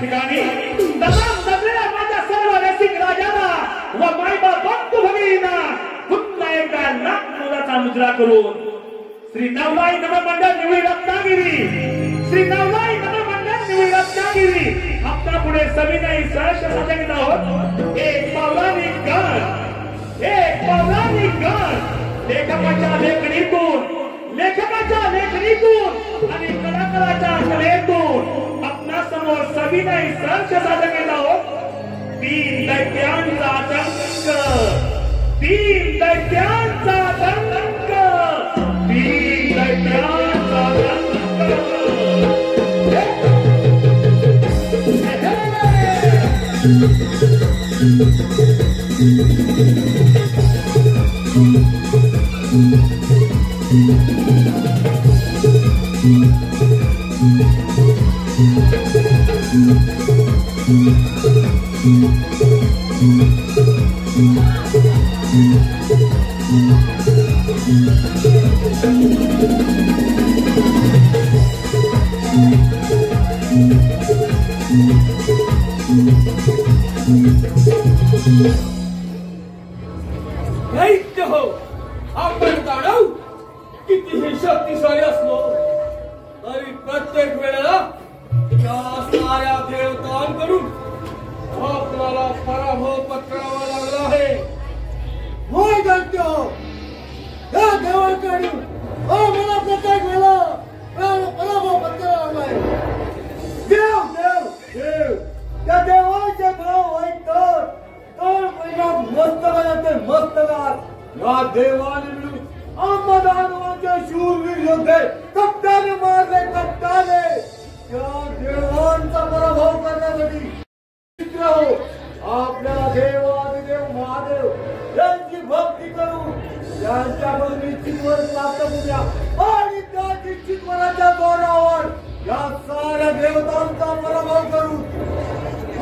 ठिकाणी तमाम जगलेल्या माझ्या सर्व रसिक राजांना व मायबाप बंधू भगिनींना पुन्हा एकदा लाख मोलाचा मुजरा करून श्री नवलाई नवमंडळ निवडी रत्नागिरी, श्री नवलाई नवमंडळ निवडी रत्नागिरी आपल्या पुढे सविनय सहर्ष सादर आहोत. एक पौराणिक गाण लेखकाच्या लेखनीतून आणि कलाकाराच्या कलेतून आपल्या समोर सविनय सहर्ष सादर करत आहोत. तीन दैत्यांचा आतंक, तीन दैत्यांचा आतंक, तीन दैत्यांचा आतंक. दैत्य हो, आपण जाणव कितीही शक्तिशाली असलो तरी प्रत्येक वेळेला या साऱ्या देवतांकडून आपल्याला पराभव पत्करावा लागला आहे. होय दैत्य हो, या देवांकडून मला प्रत्येक वेळेला पराभव पत्करावा लागलाय. देव देव देव त्या देवाचे भाव ऐकतात तर पहिला मस्तकात या देवाने मिळून आम्हादानवाचे शूरवीर योद्धे कप्ताने मारले. कप्ताने त्या देवांचा पराभव करण्यासाठी मित्र हो, आपल्या देवादिदेव महादेव यांची भक्ती करू, त्यांच्याकडून निश्चित वर प्राप्त करूया आणि त्या निश्चित वराच्या जोरावर या साऱ्या देवतांचा पराभव करू.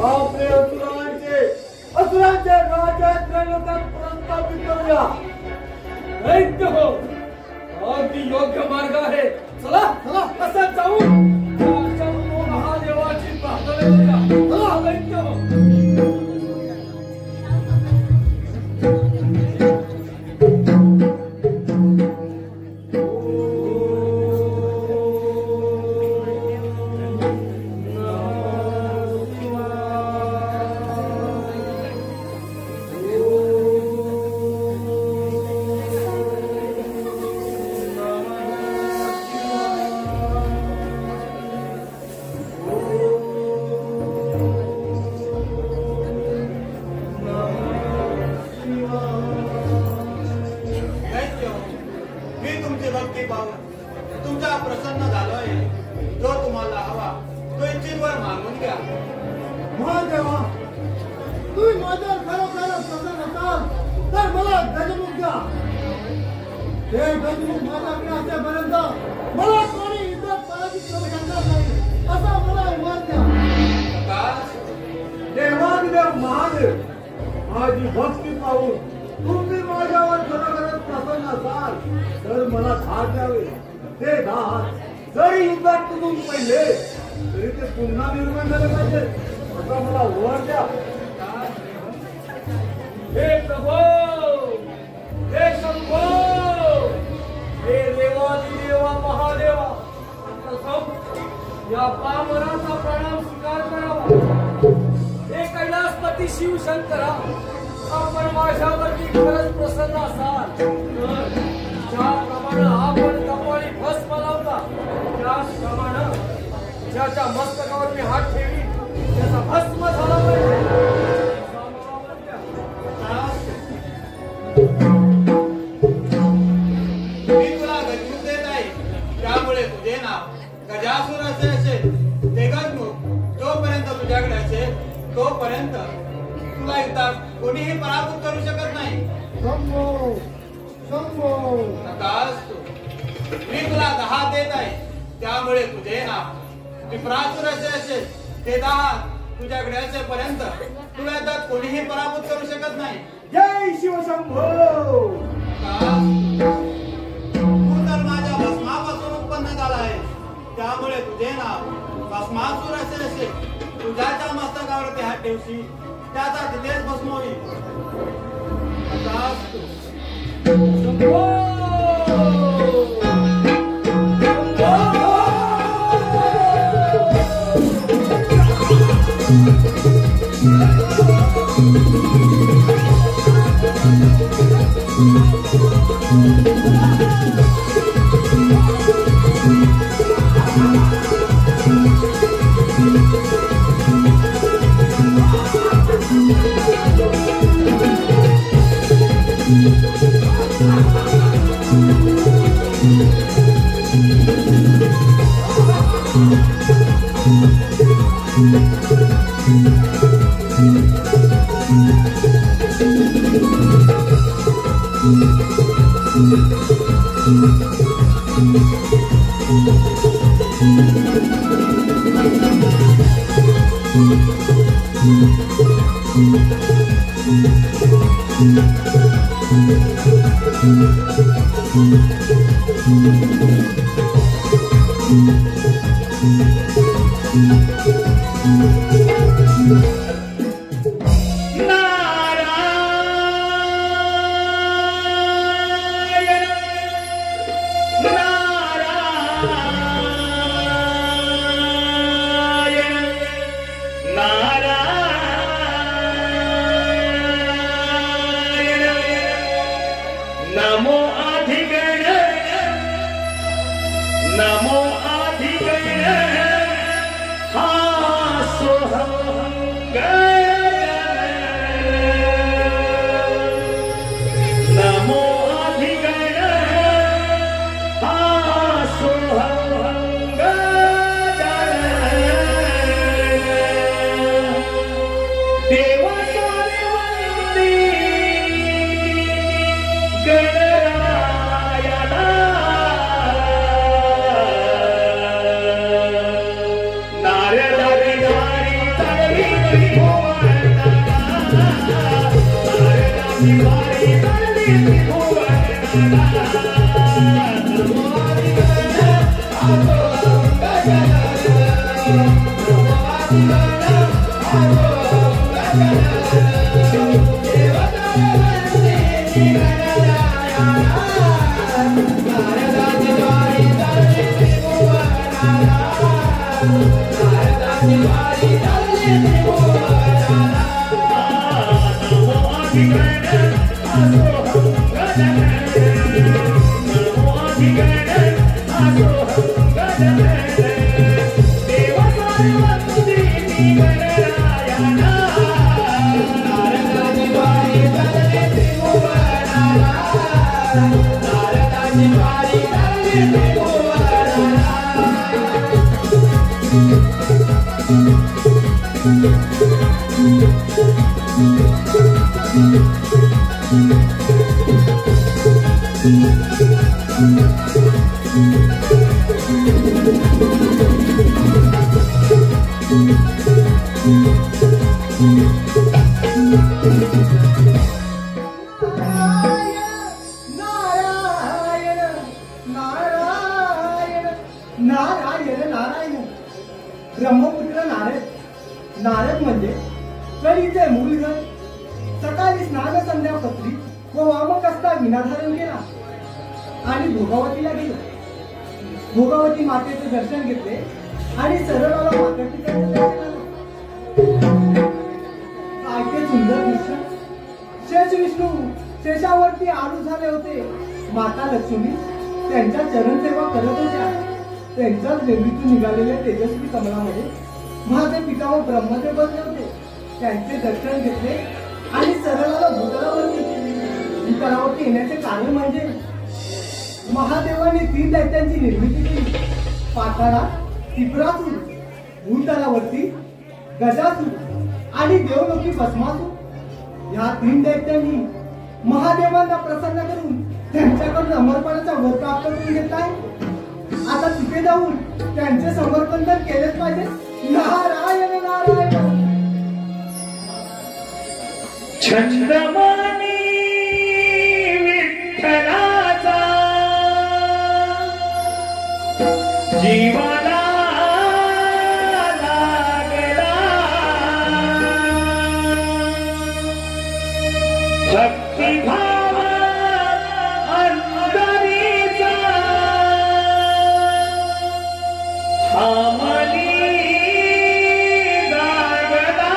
आपले असुरांचे राजा त्रैलोक्यात प्रस्थापित करूया. दैत्य हो, अगदी योग्य मार्ग आहे. चला चला असं जाऊ महादेवाची प्रार्थना करूया. चला दैत्य हो. तुमच्या प्रसन्न झालोय. जो तुम्हाला हवा तो इच्छितवर मागून घ्या. महादेवा, तुम्ही माझ्या खरोखर प्रसन्न असाल तर मला गजमुख द्या. हे गजमुख माझ्याकडे असेपर्यंत मला कोणी इज्जत पराजित करू शकणार नाही असा मला मान द्या. देवादिदेव महादेव, माझी भक्ती पाहून तुम्ही माझ्यावर खरोखरच प्रसन्न असाल तर मला धार द्यावे. ते धार जरी युद्धात तुटून पडले तरी ते पुन्हा निर्माण झाले पाहिजे असा मला वर द्या. हे प्रभो, हे शंभो, हे देवादिदेवा महादेवा, प्रथम या पामराचा प्रणाम स्वीकार करावा. हे कैलासपती शिवशंकरा, आपण माझ्यावरती खरंच प्रसन्न असाल तर ज्याप्रमाणे आपण कपाळी भस्म लावता त्याचप्रमाणे ज्याच्या मस्तकावर मी हात ठेवी त्याचा भस्म झाला पाहिजे. मी तुला गजमुख देत आहे, त्यामुळे तुझे नाव गजासुर असे असेल. ते गजमुख जोपर्यंत तुझ्याकडे असेल तोपर्यंत तुला युद्धात कोणीही पराभूत करू शकत नाही. मी तुला 10 देत आहे, त्यामुळे तुझे नाव विप्रासुर असे असेल. ते 10 तुझ्याकडे असेपर्यंत तुला युद्धात कोणीही पराभूत करू शकत नाही. जय शिवशंभो. तू तर माझ्या भस्मापासून उत्पन्न झाला आहे, त्यामुळे तुझे नाव भस्मासुर असे असेल. तू ज्याच्या मस्तकावरती हात ठेवशी त्याचा तिथेच भस्म होईल. तथास्तु. ब्रह्मपुत्र नारद. नारद म्हणजे कलीचे मूलधन. सकाळी स्नान संध्या पत्री व वामकस्ता विनाधारण केला आणि भोगावतीला गेला. भोगावती मातेचे दर्शन घेतले आणि सरळ आला माता पित्याचे दर्शन आलं. काय ते सुंदर दृश्य. शेष विष्णू शेषावरती आरूढ झाले होते. माता लक्ष्मी त्यांच्या चरणसेवा करत होत्या. त्यांच्याच देवीतून निघालेल्या तेजस्वी कमलामध्ये माझे पिता व ब्रह्मदेव बसले होते. त्यांचे दर्शन घेतले आणि सरळाला भूतलावरती. भूतलावरती येण्याचे कारण म्हणजे महादेवाने 3 दैत्यांची निर्मिती केली. पाताळात त्रिपुरासूर, भूतलावरती गजासूर आणि देवलोकी भस्मासूर. या 3 दैत्यांनी महादेवांना प्रसन्न करून त्यांच्याकडून समर्पणाचा वर प्राप्त करून घेतलाय. आता तिथे जाऊन त्यांचे समर्पण तर केलेच पाहिजे. नारायण नारायण. छंदमानी विठ्ठलाचा जीवाला लागला. भक्तिभाव अंतरीचा आमनी जागला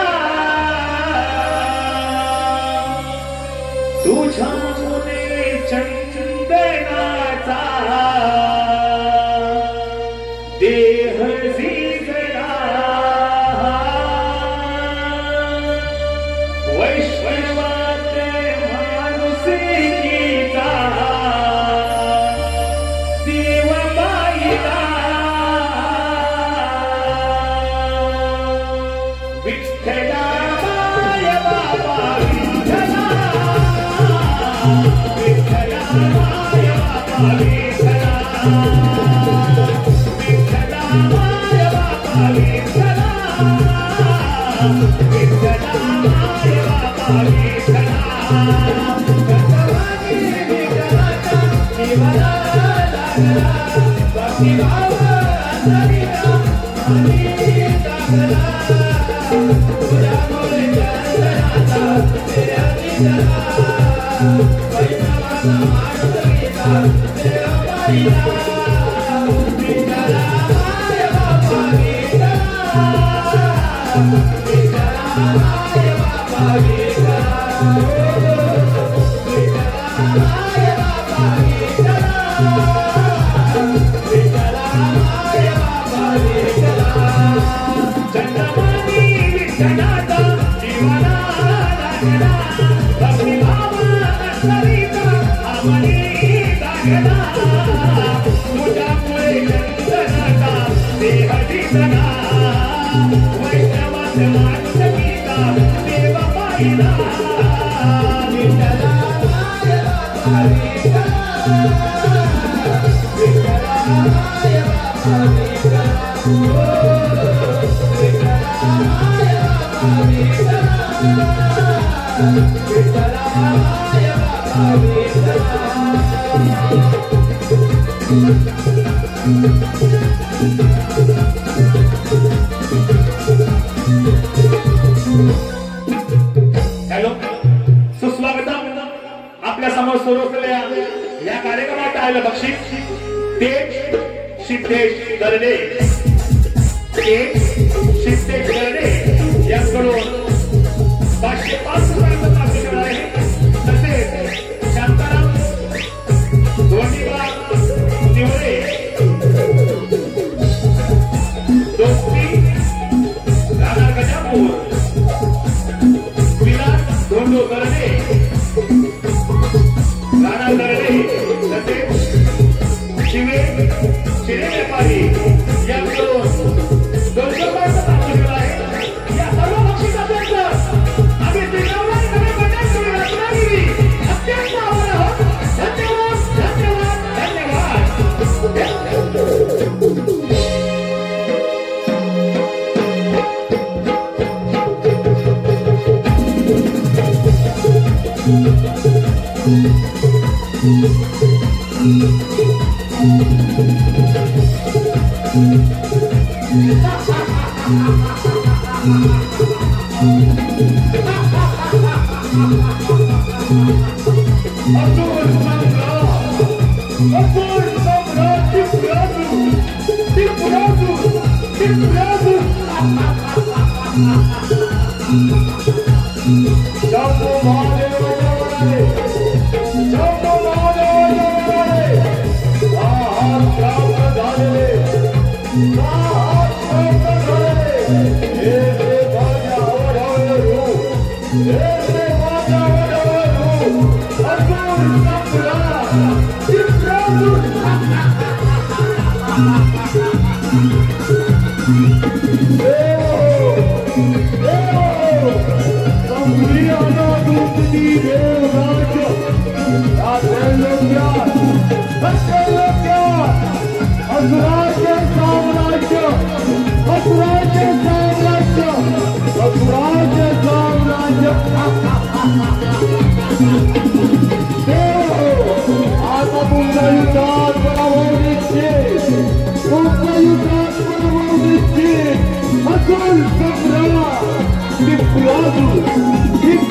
तुझ्या मुले चंदनाचा देह झिजला वैश्ववात माणुसकीचा देव पाहिला विठ्ठला माय बाबा विठ्ठला विठ्ठला माय बाबा विठ्ठला विठ्ठला माय बाबा विठ्ठला विठ्ठला माय बाबा विठ्ठला भगवानी विठ्ठलाचा जीवना लागला भक्तिभाव अंतरीचा आणि जागला तुझ्या मुळे चंदनाचा देह झिजला वैष्णवाचा माणुसकीचा देह पाहिला विठ्ठला माय बाबा विठ्ठला विठ्ठला माय बाबा विठ्ठला विठ्ठला माय बाबा विठ्ठला विठ्ठला माय बाबा विठ्ठला चंद्रमणी विठ्ठलाचा जीवना लागला भक्तिभाव अंतरीचा आमनी जागला तुझ्यामुळे चंदनाचा देह झिजला वैष्णवात माणुसकीचा देव पाहिला विठ्ठला माय बाबा विठ्ठला विठ्ठला माय बाबा विठ्ठला विठ्ठला माय बाबा विठ्ठला विठ्ठला माय बाबा विठ्ठला हॅलो सुस्वागतम आपल्या समोर सुरू असलेल्या या कार्यक्रमात आलेलं बक्षीस तेज सिद्धेश दर्डे सिद्धेश दर्डे यांकडून 505 रुपयांचा प्राप्त केला आहे तसेच शांताराम धोंडीबा तिवरे दोस्ती राणा गजापूर विलास धोंडो दर्डे राणा दर्डे तसेच शिवे व्यापारी यांकडून 200 रुपयांचा प्राप्त केला आहे या सर्व बक्षिसांचा आम्ही श्रीरामराय कवी मंडळ श्री रत्नागिरी अत्यंत आभार आहोत धन्यवाद धन्यवाद धन्यवाद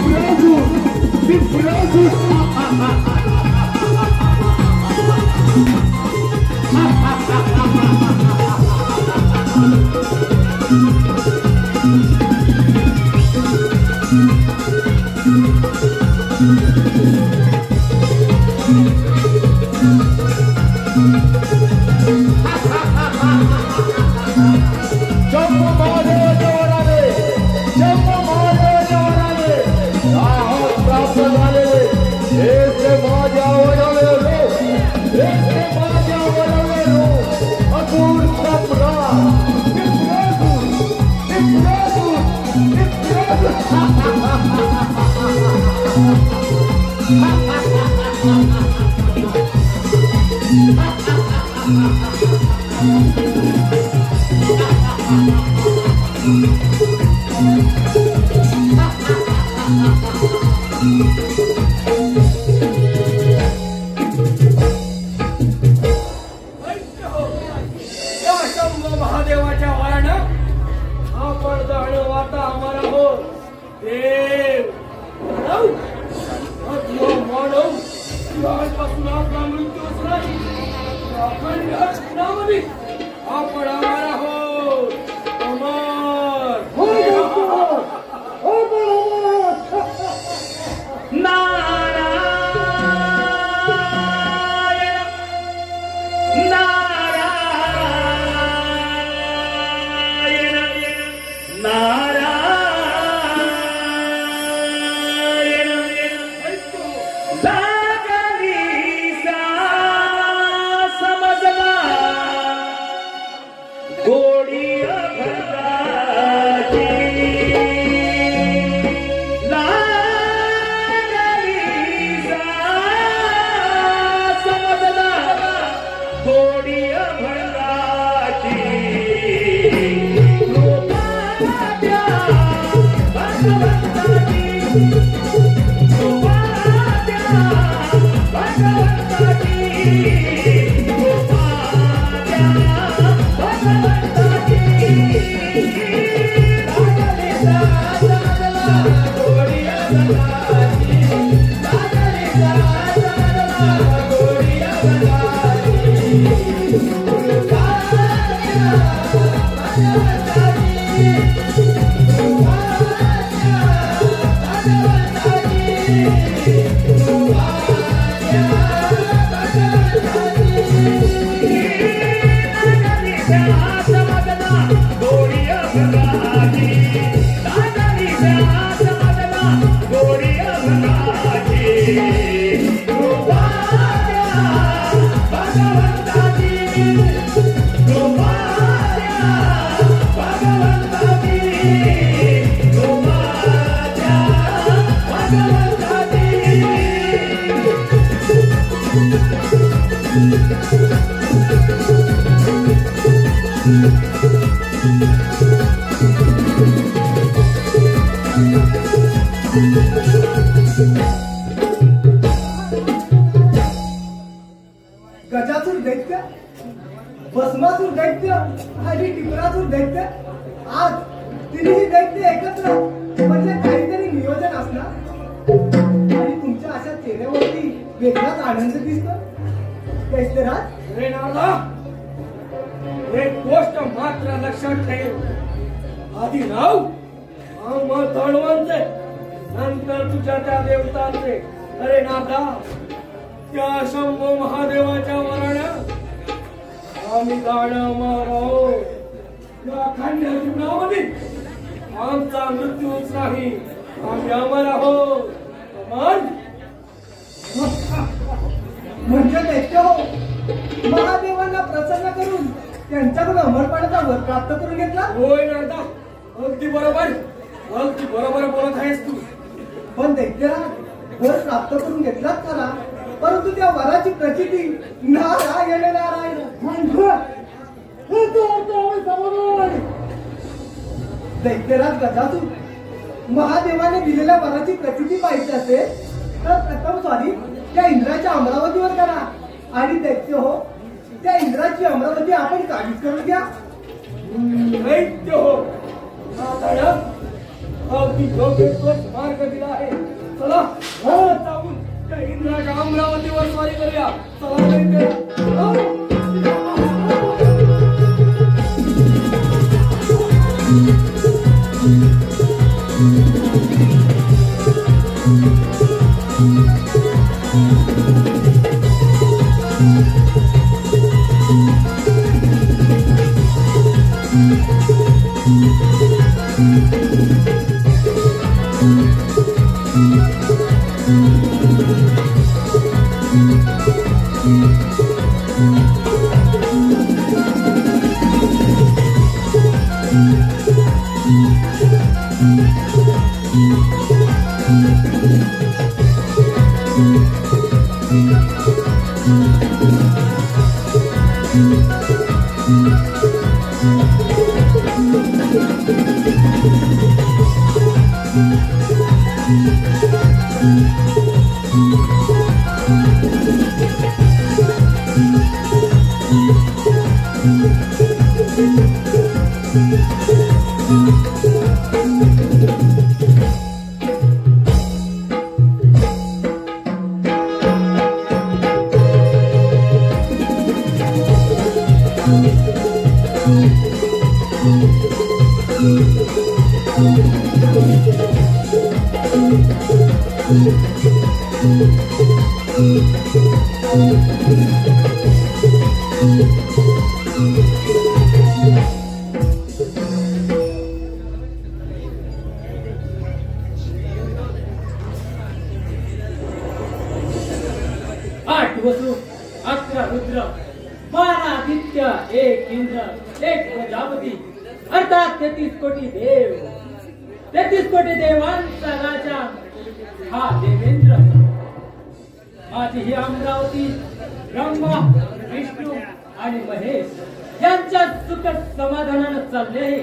Brasil! महादेवाच्या वाळानं आपण जाणं वाता आम्हाला हो देव मानव पासून आपला मृत्यूच नाही आपण आम्हाला हो अमर गजासूर दैत्य, भस्मासूर दैत्य आणि टिपरासूर दैत्य, आज तिन्ही दैत्य एकत्र म्हणजे काहीतरी नियोजन असणार आणि तुमच्या अशा चेहऱ्यावरती वेगळाच आनंद दिसतो. दैत्यराज रे नारदा, एक गोष्ट मात्र लक्षात ठेव. आधी नाव आम्हा धनवंत, नंतर तुझ्या त्या देवतांचे. अरे नारदा, त्या शंभो महादेवाच्या वरानं आम्ही गाणं मारो. या खंड जीवनामध्ये आमचा मृत्यूच नाही, आम्ही अमर आहोत. अमर म्हणजे दैत्य हो, महादेवांना प्रसन्न करून त्यांच्याकडून अमरपणाचा वर प्राप्त करून घेतला. होय नारदा, अगदी बरोबर, अगदी बरोबर बोलत आहेस तू. पण दैत्यराज वर प्राप्त करून घेतलाच खरा, परंतु त्या वराची प्रचिती नारायण नारायण दैत्यराज गजासूर, महादेवाने दिलेल्या वराची प्रचिती पाहिजे असेल तर प्रथम स्वारी त्या इंद्राच्या अमरावतीवर करा. आणि दैत्य हो, त्या इंद्राची अमरावती आपण काबीज करून घ्या. दैत्य हो, अगदी योग्य तोच मार्ग दिला आहे. चला जाऊन त्या इंद्राच्या अमरावतीवर स्वारी करूया. चला लवकर. आठ वसु 11 रुद्र 12 आदित्य 1 इंद्र 1 प्रजापती अर्थात 33 कोटी देव. 33 कोटी देवांचा राजा हा देवेंद्र. माझी ही अमरावती ब्रह्मा विष्णू आणि महेश यांच्या सुख समाधानानं चालले आहे.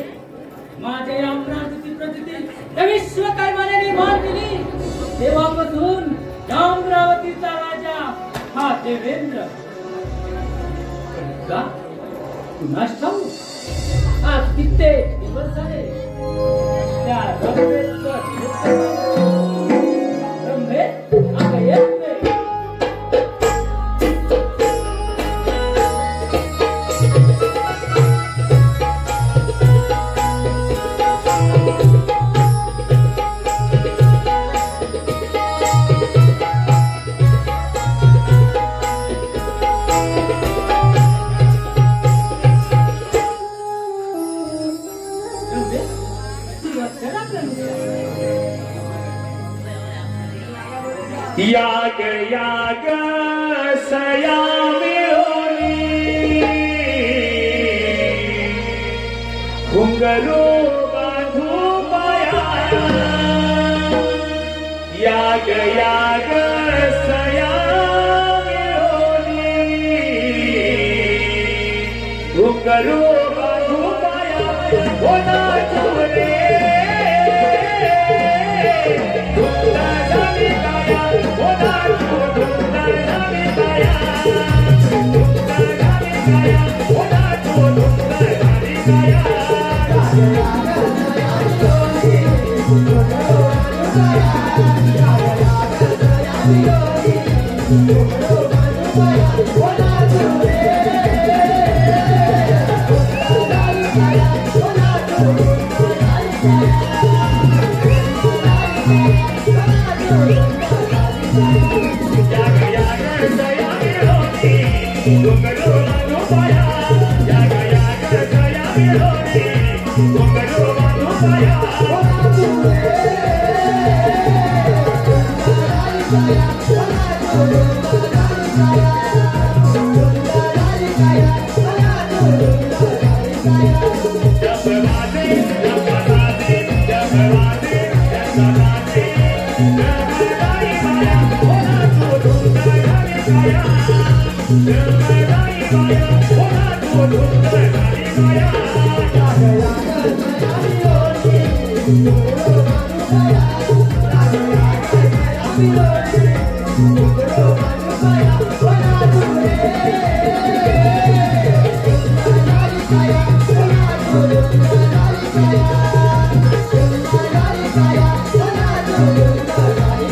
माझ्या या अमरावतीची प्रचिती त्या विश्वकर्माने निर्माण केली. तेव्हापासून या अमरावतीचा राजा हा देवेंद्र. का कुणास ठाऊक आज कित्येक दिवस झाले त्या रंभेचा रंभे आता येत नाही. याग याग सया मिळोनी घुंगरू बांधू पाया. याग याग सया मिळोनी घुंगरू बांधू पाया. होना चोरे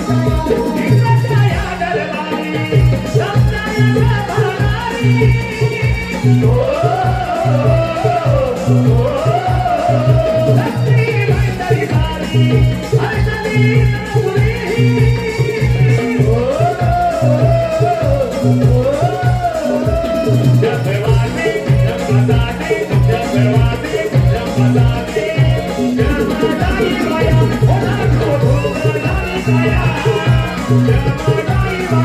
Bye.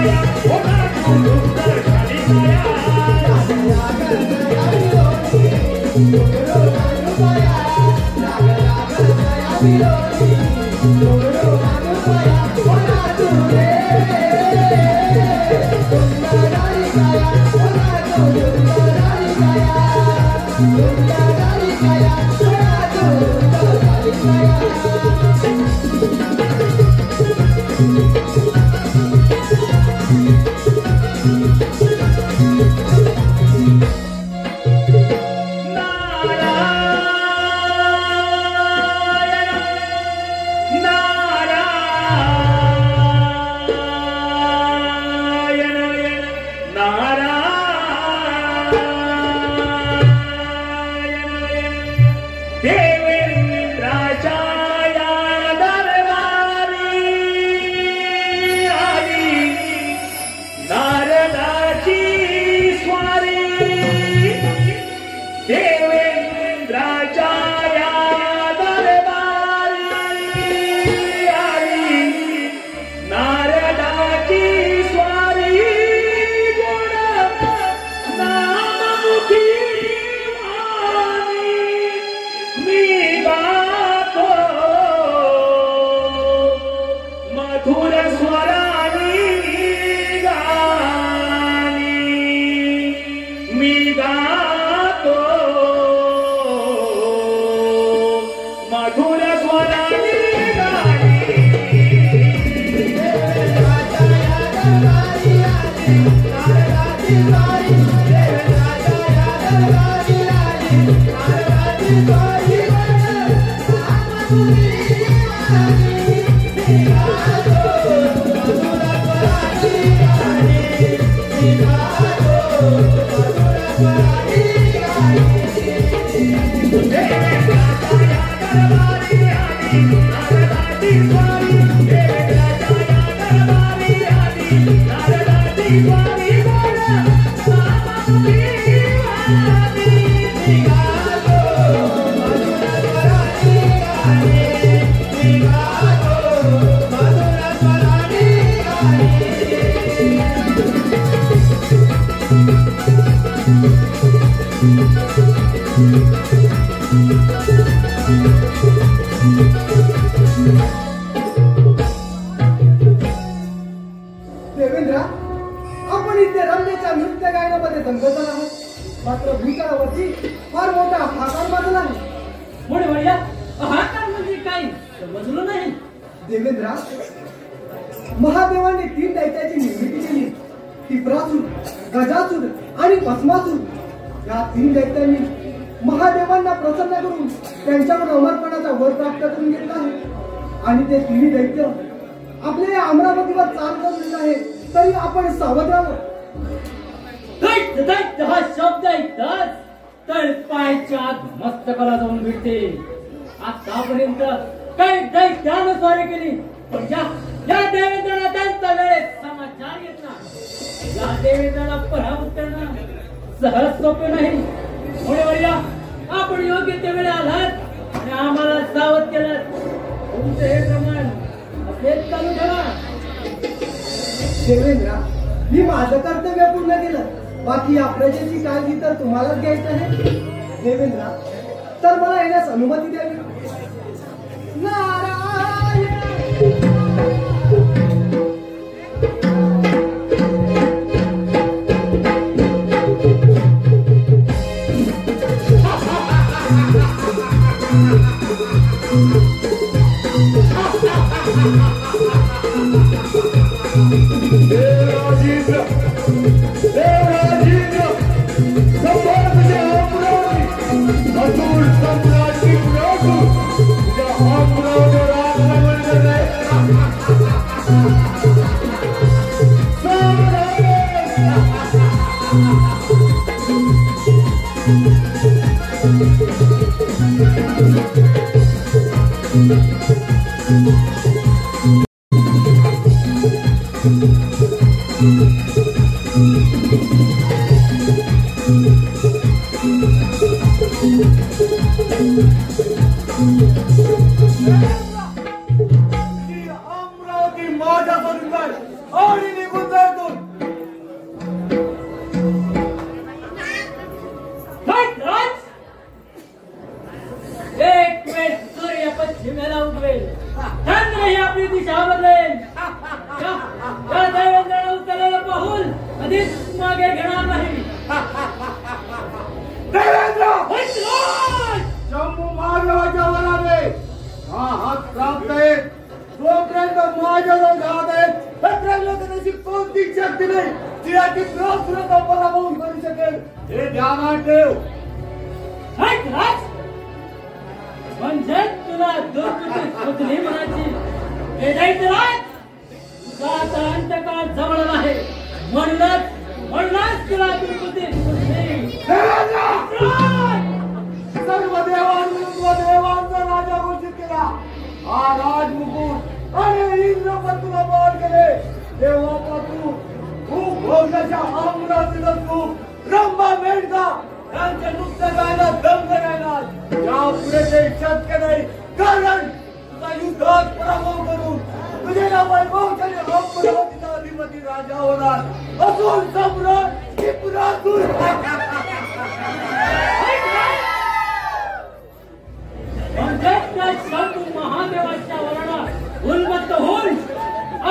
काया होता तू सुंदर झाली काया देवेंद्र, आपण इथे रमण्याच्या नृत्य गायनामध्ये दंगल आहोत, मात्र भूतलावरती फार मोठा हाकार माजला आहे. पुढे वळूया. हाकार म्हणजे काय समजलं नाही. देवेंद्र, महादेवाने 3 दैत्याची निर्मिती केली. टिपरासूर, गजासूर आणि भस्मासूर या 3 दैत्यांनी महादेवांना प्रसन्न करून त्यांच्यावर अमरपणाचा वर प्राप्त करून घेतला आहे. आणि ते 3 दैत्य आपल्या अमरावतीवर चाल करून आहे. तरी आपण सावध राहावं. दैत्य दैत्य हा शब्द ऐकताच तर पायच्या आत मस्तकाला जाऊन भेटते. आतापर्यंत काही दैत्यानं स्वारी केली, पण या देवेंद्राला त्यांचा वेळेत समाचार येत नाही. या देवेंद्राला पराभूत करणं सहज सोपे नाही. पुढे वळूया. आपण योग्य त्या वेळी आलात आणि आम्हाला सावध केलं. तुमचं हे प्रमाण असेच चालू ठेवा. देवेंद्र, मी माझं कर्तव्य पूर्ण केलं. बाकी या प्रजेची काळजी तर तुम्हालाच घ्यायची आहे. देवेंद्र, तर मला येण्यास अनुमती द्यावी. नारायण अमरावती माझ्या बरोबर आणि निघून जातो. शक्ती नाही जी अति प्रसुरता पराभव करू शकेल हे ध्यानात ठेव. हट राज, म्हणजे तुला दुर्कृती सुचली म्हणायची. हे दैत्यराज, तुझा आता अंतकाळ जवळ आहे, म्हणूनच तुला दुर्कृती सुचली. सर्व देवांचा राजा घोषित केला हा राजमुकुट आणि इंद्रपद तुला पार केले तेव्हापासून खूप भोगाच्या आमरातील तू रंभा मेंढका यांच्या नुकत्या जायला दम करायला यापुढे ते शक्य नाही. कारण तुझा युद्धात पराभव करून तुझे नाव वैभवशाली अमरावतीचा अधिपती राजा होणार असून सम्राट त्रिपुरासूर. शंभू महादेवाच्या वरणात उन्मत्त होऊन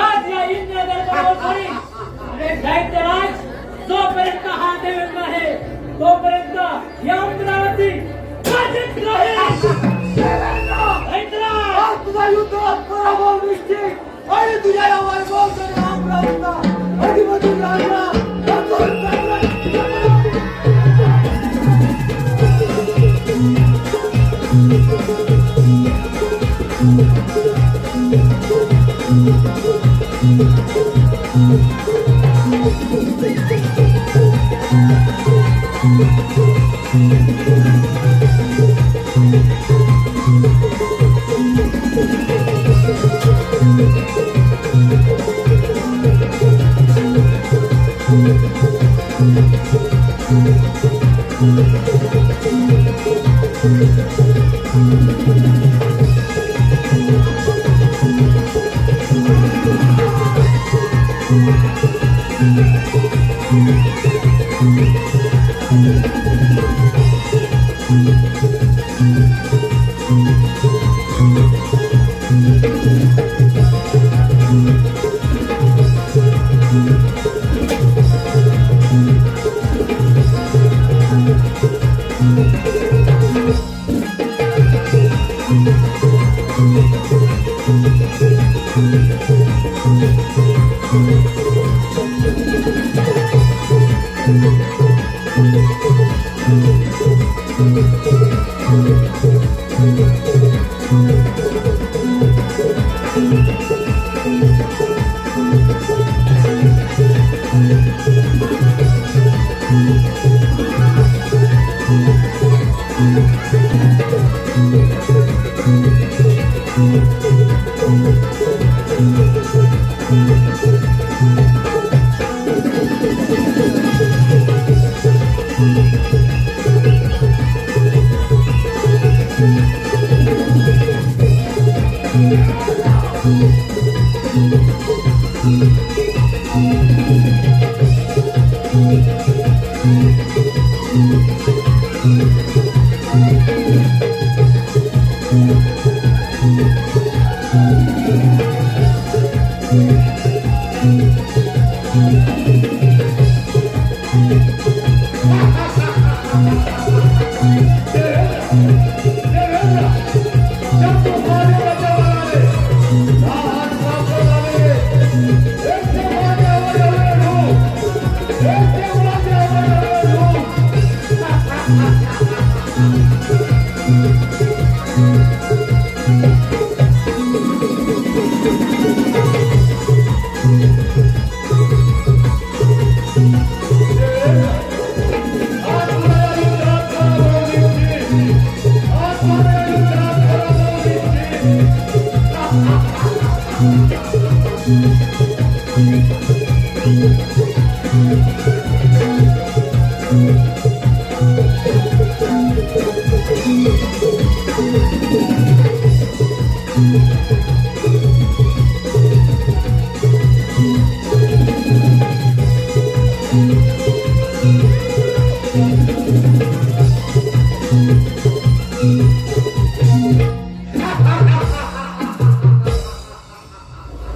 आज या इंद्र दरबारावर अरे दैत्यराज, जोपर्यंत हा देवेंद्र आहे तोपर्यंत या अमरावती बाधित राहील. आज तुझा युद्धात पराभव निश्चित आणि तुझ्या या वैभवशाली अमरावतीचा अधिपती राजा असून सम्राट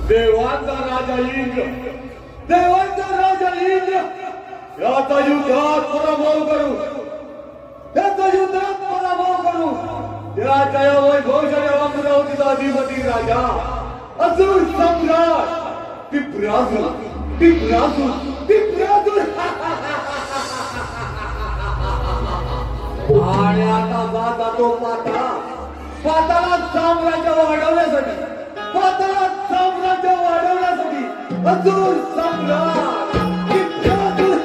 देवांचा राजा इंद्र, देवांचा राजा इंद्र याचा युद्धात पराभव करू, त्याचा युद्धात पराभव करू, त्याच्या या वैभवशाली अमरावतीचा अधिपती राजा असुर सम्राट त्रिपुरासूर विप्रासुर विप्रासुर आणि आता जातो पाताळात साम्राज्य वाढवण्यासाठी अजून सम्राट विप्रासुर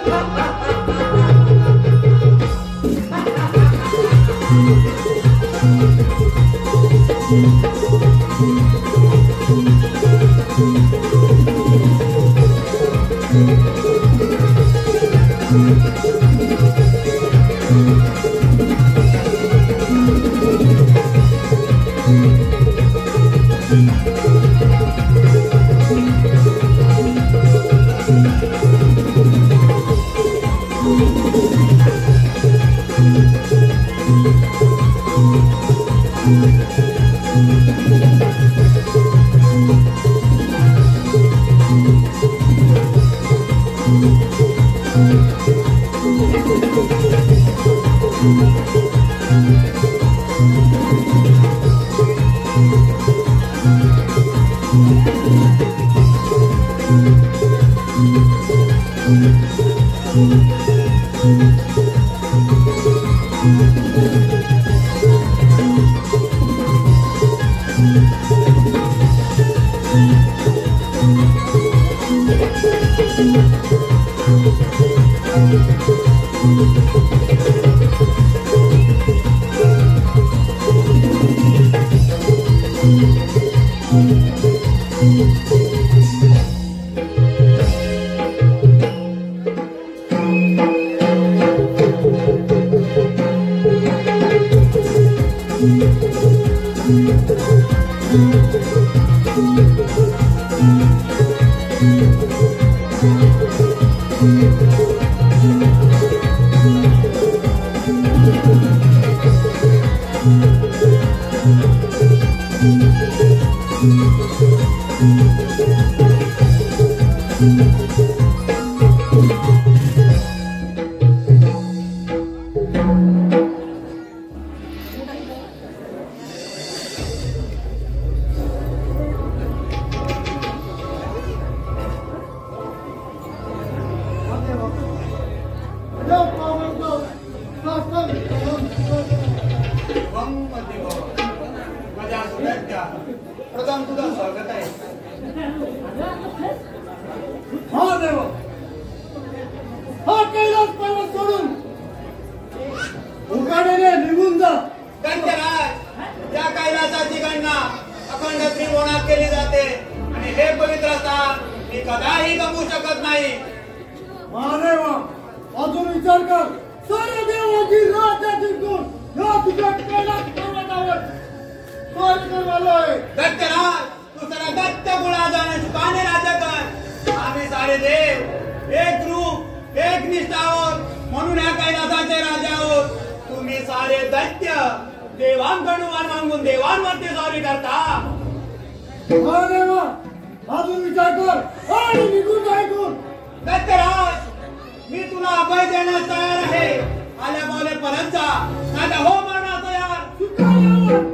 प्रथम तुझं स्वागत आहे. हा देव हा कैलास पर्वत सोडून उकाड्याने निघून जा. दंत्यराज, या कैलासाची गणना अखंड त्रिकोणात केली जाते आणि हे पवित्र स्थान मी कदाही गमवू शकत नाही. महादेवा अजून विचार कर. सारे देवाची राजा जिंकून या तुझ्या कैलास पर्वतावर स्वार करवालोय. दत्तराज, तू सारा दत्त गुणा जाणे सुखाने राज्य कर. आम्ही सारे देव एक रूप एक निष्ठा आहोत म्हणून या कैलासाचे राजा आहोत. तुम्ही सारे दैत्य देवांकडून वर मागून देवांवरती स्वारी करता. महादेवा अजून विचार कर आणि निघून जा इथून. दत्तराज, मी तुला अभय देण्यास तयार आहे. आल्या बोले परत जा, नाहीतर हो म्हणा तयार. सुखायावर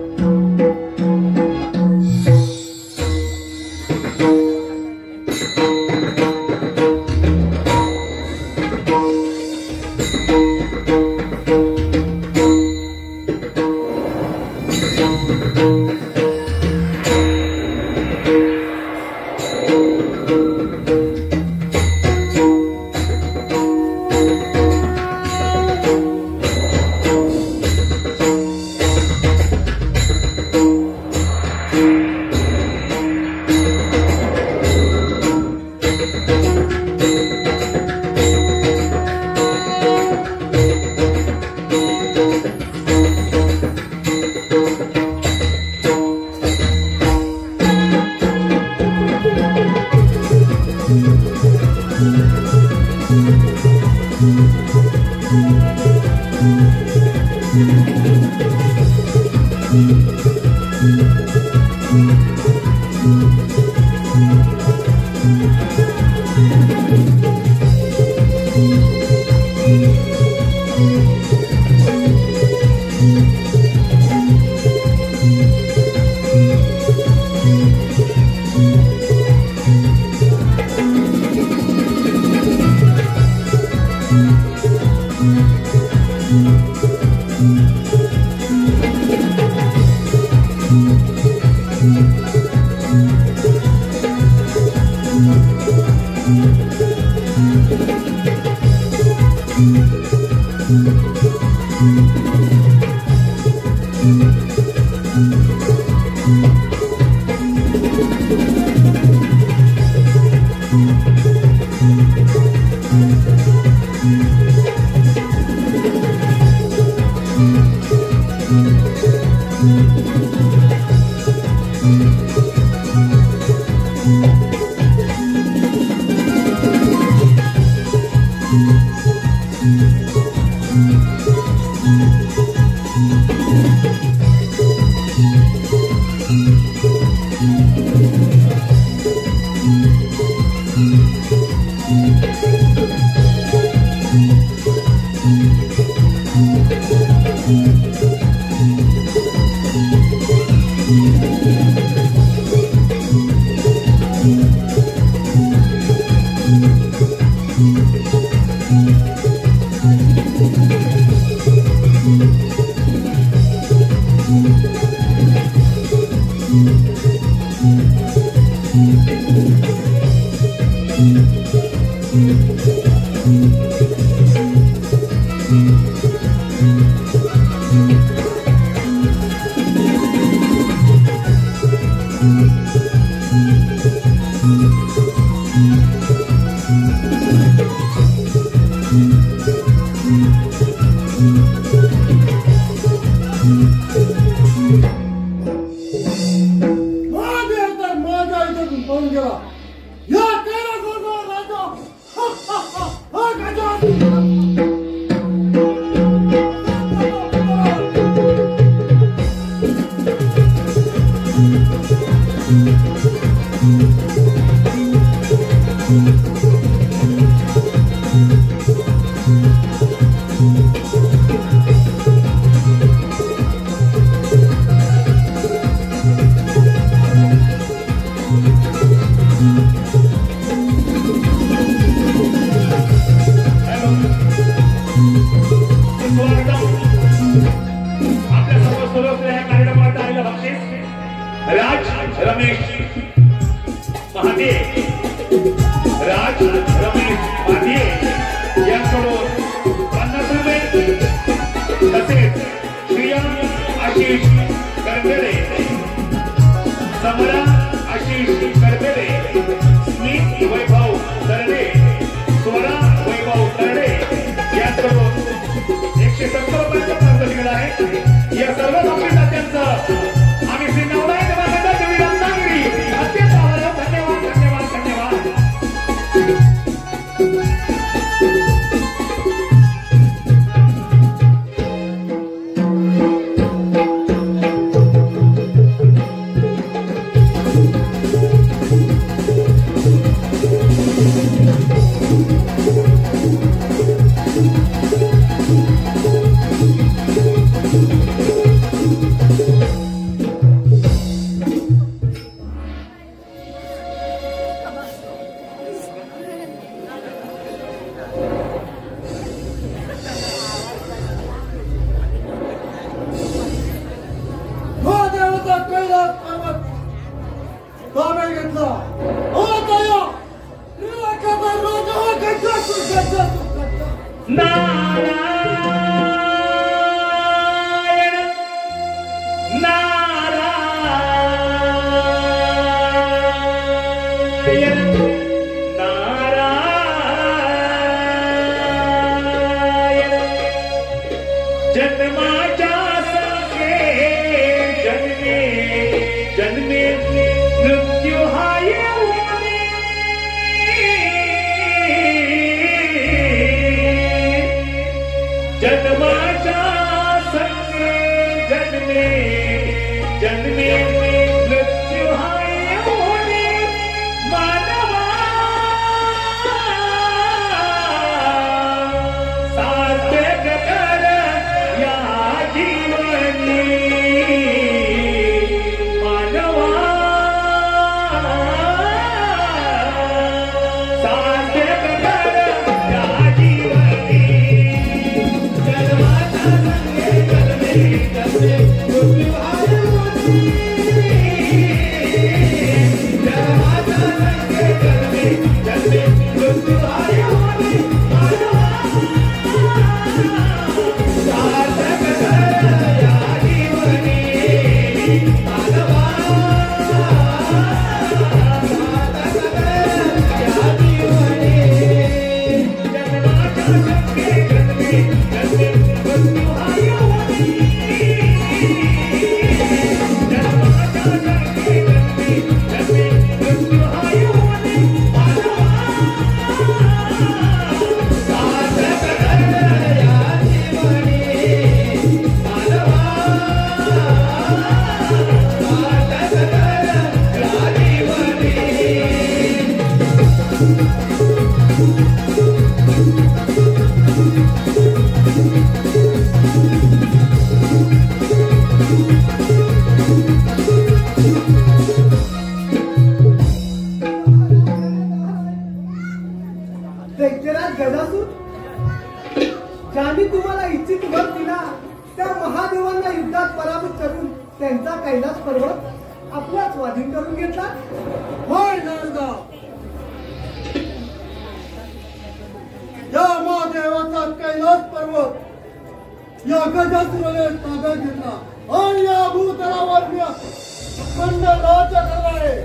कैलास पर्वत या गजासुराने ताब्यात घेतला आणि या भूतलावर मी अखंड राज्य करणार आहे.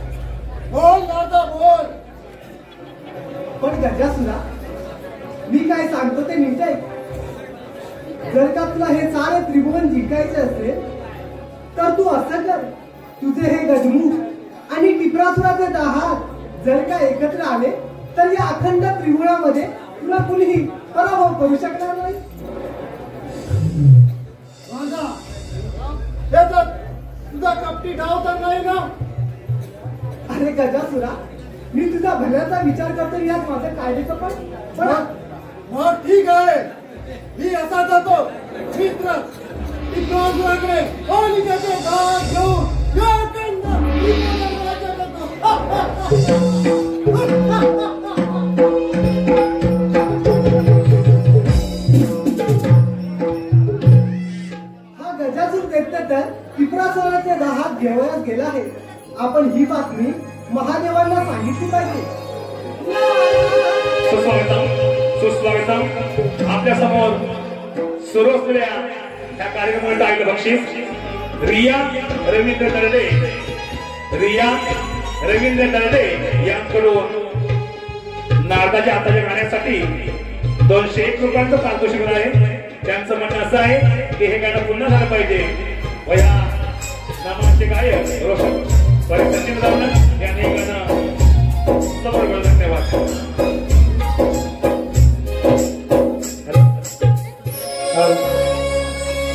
बोल दादा बोल. पण गजासुरा, मी काय सांगतो ते नीट ऐक. जर का तुला हे सारे त्रिभुवन जिंकायचे असेल तर तू असं कर, तुझे हे गजमुख आणि टिपरासुराचे दहात जर का एकत्र आले तर या अखंड त्रिभुवनामध्ये तुला कुणीही पराभव करू शकणार नाही. राजा, त्याच्यात तुझा कपटी डाव तर नाही ना? अरे गजासुरा, मी तुझा भल्याचा विचार करतो, यात माझं कायद्याचं पण मग ठीक आहे, मी असा जातो मित्र टिपरासुराकडे आणि त्याचे दात घेऊन या अखंड त्रिभुवनावर राज्य करतो. गजासूर दैत्य टिपरासुराचे दहात घेवयास गेला आहे. आपण ही बातमी महादेवांना सांगितली पाहिजे. सुस्वागतम. आपल्या समोर सुरू असलेल्या या कार्यक्रमाचं ऐकलं बक्षीस रिया रवींद्र दर्डे यांकडून नारदाच्या हाताच्या गाण्यासाठी 201 रुपयांचं पारितोषिक आहे. त्यांचं म्हणणं असं आहे की हे गाणं पुन्हा झालं पाहिजे. वया नामांचे गायक रोशन परिस्थिती जाऊन यांनी गाणं समोर घेऊन धन्यवाद.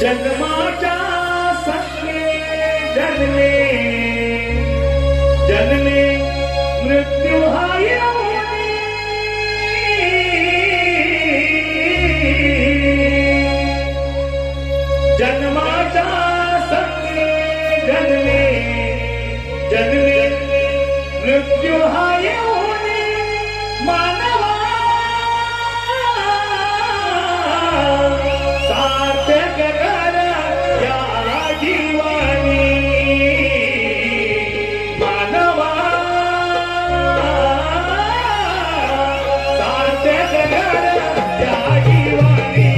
जन्माच्या संगे जन्मे जन्मे मृत्यू हा येऊनी जन्माच्या संगे जन्मे जन्मे मृत्यू हा येऊनी मानवा सार्थक कर या जीवानी मानवा सार्थक कर या जीवानी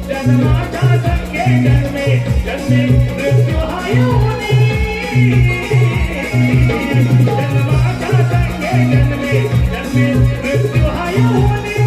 जन्माच्या संगे जन्मे जन्मे मृत्यू हा येऊनी जन्माच्या संगे जन्मे जन्मे मृत्यू हा येऊनी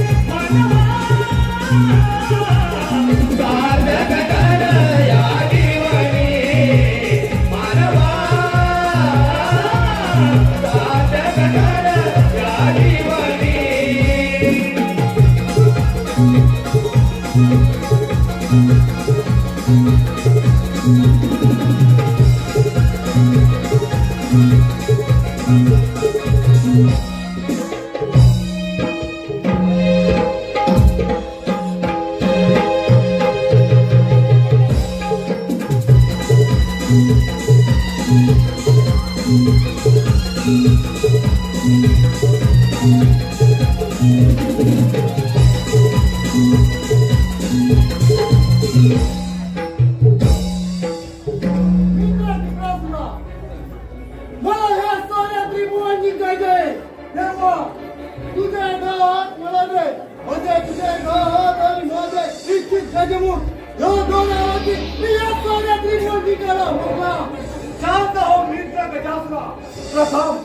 प्रथम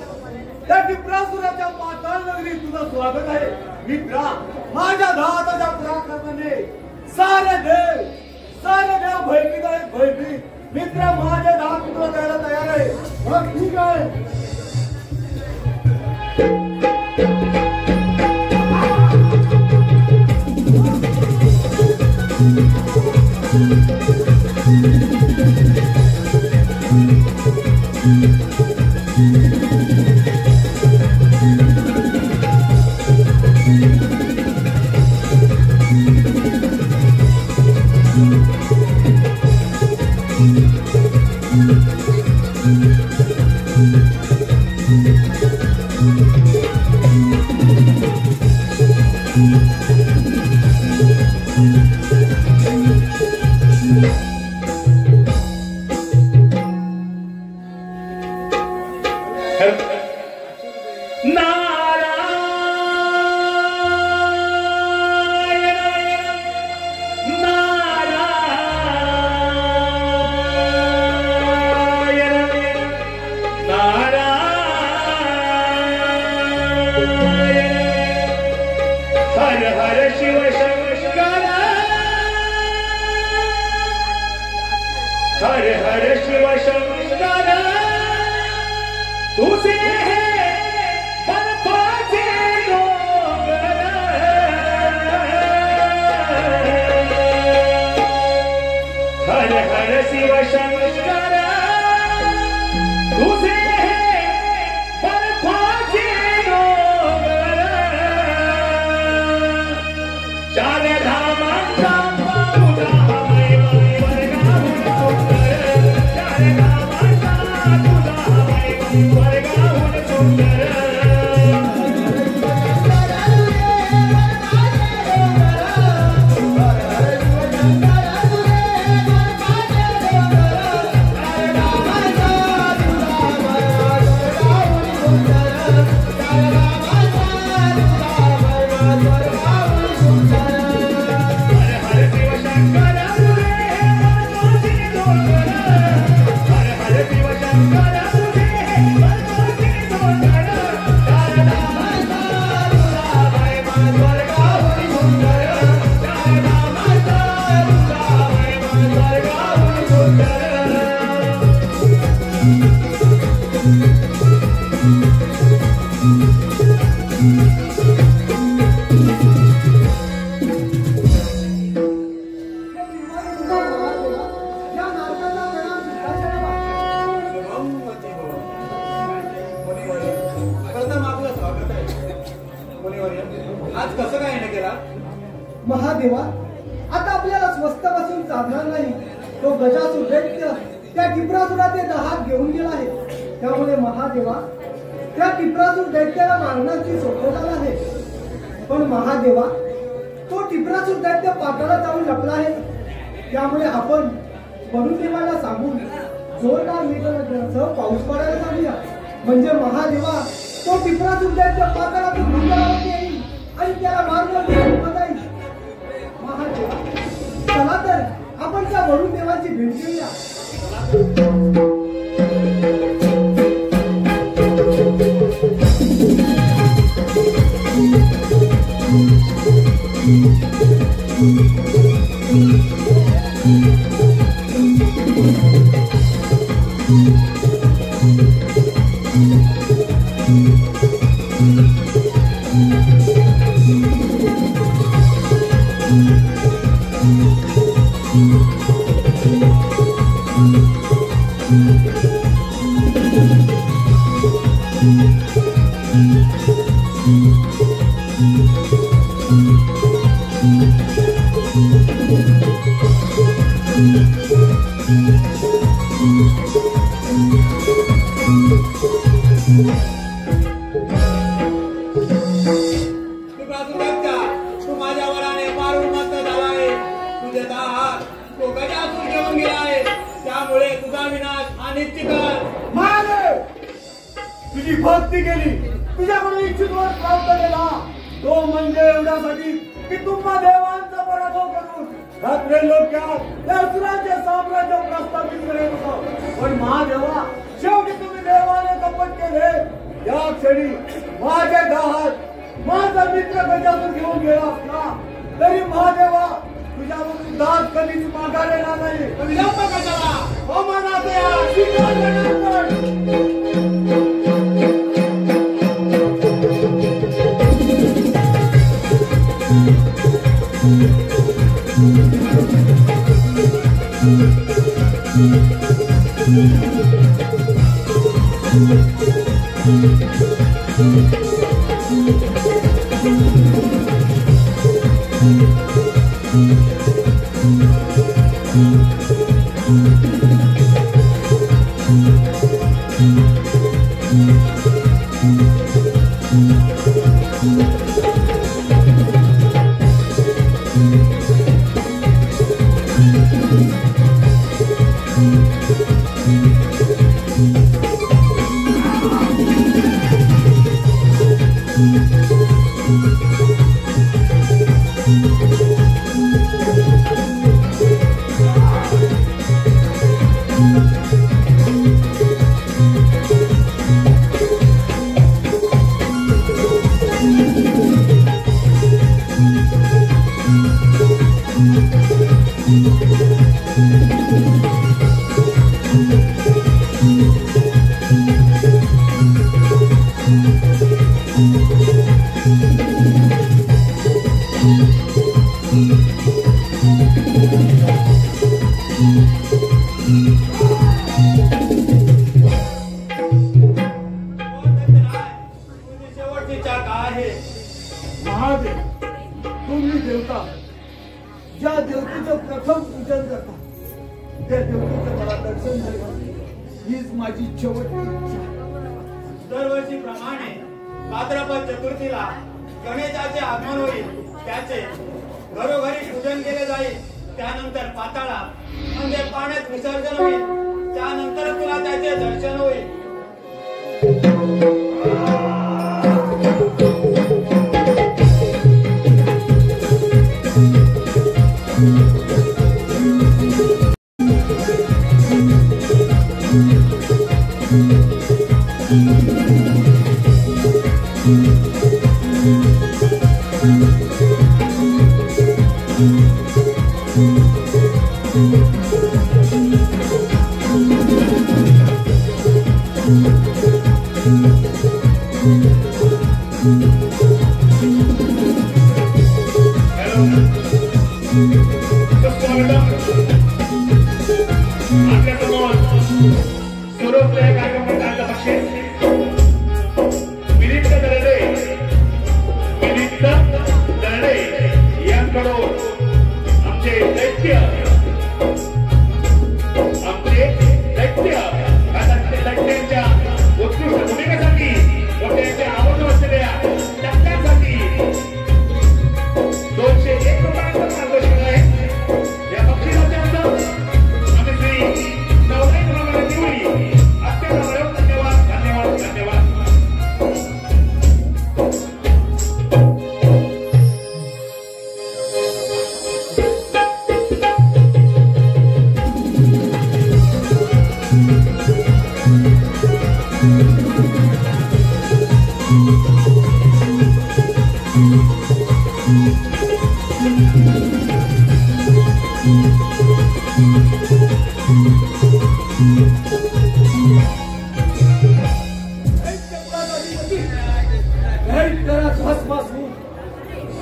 त्या टिपरासुराच्या पाताळ नगरीत तुझं स्वागत आहे. मित्रा, माझ्या धाताच्या पराक्रमाने सारे देव भयभीत आहेत. भयभीत मित्रा, माझ्या धात तुला द्यायला तयार आहे. मग ठीक आहे. हर हर शिव शंकर तुझे बर्फाचे डोंगर हर हर शिव शंकर तुझे बर्फाचे डोंगर चार धामांचा पाऊला आज कसं काय येणं केला महादेवा, आता आपल्याला स्वस्त बसून चालणार नाही. तो गजासुर दैत्य त्या टिपरासुरा ते दहात घेऊन गेला आहे. त्यामुळे महादेवा, त्या टिपरासुर दैत्याला मारण्याची सोबत आहे. पण महादेवा, तो टिपरासुर दैत्य पाताळात जाऊन लपला आहे. त्यामुळे आपण वरुणदेवाला सांगून जोरदार मेघगर्जनेसह पाऊस पडायला सांगूया. म्हणजे महादेवा, तो टिपरासुर दैत्य पाताळातून डोंगरावरती येईल आणि त्याला मारण्याची हिंमत आहे. महादेवा, चला तर आपण त्या वरुण देवाची भेट घेऊया. तू माझ्या वराने मारून मत झालाय. तुझे दाहात तो गजासूर घेऊन गेलाय. त्यामुळे तुझा विनाश हा निश्चितच. महादेव, तुझी भक्ती केली, तुझ्याकडून इच्छित वर प्राप्त केला, तो म्हणजे एवढ्यासाठी की तुम्हा देवांचा पराभव करून रात्री लोक्यात त्या असुरांचे साम्राज्य प्रस्थापित करेल होतं. पण महादेवा, शेवटी तुम्ही देवाने कपट केले. या क्षणी माझ्या दाहात माझा मित्र गजासूर घेऊन गेला असला तरी महादेवा, तुझ्यावरून दात कधीच माघार येणार नाही. विलंब कशाला? हो मनातया, स्वीकार करणार. तुझी शेवटची इच्छा काय आहे? महादेव तुम्ही देवता ज्या देवतेचं प्रथम पूजन करता त्या देवतेचं मला दर्शन झालं हीच माझी शेवटची इच्छा. दरवर्षीप्रमाणे भाद्रपद चतुर्थीला गणेशाचे आगमन होईल. त्याचे घरोघरी पूजन केले जाईल. त्यानंतर पाताळात म्हणजे पाण्यात विसर्जन होईल. त्यानंतर तुला त्याचे दर्शन होईल.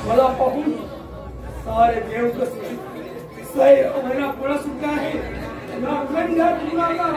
मला पाहून सारे देव कसे स्वयं पुढे सुटला आहे. राजा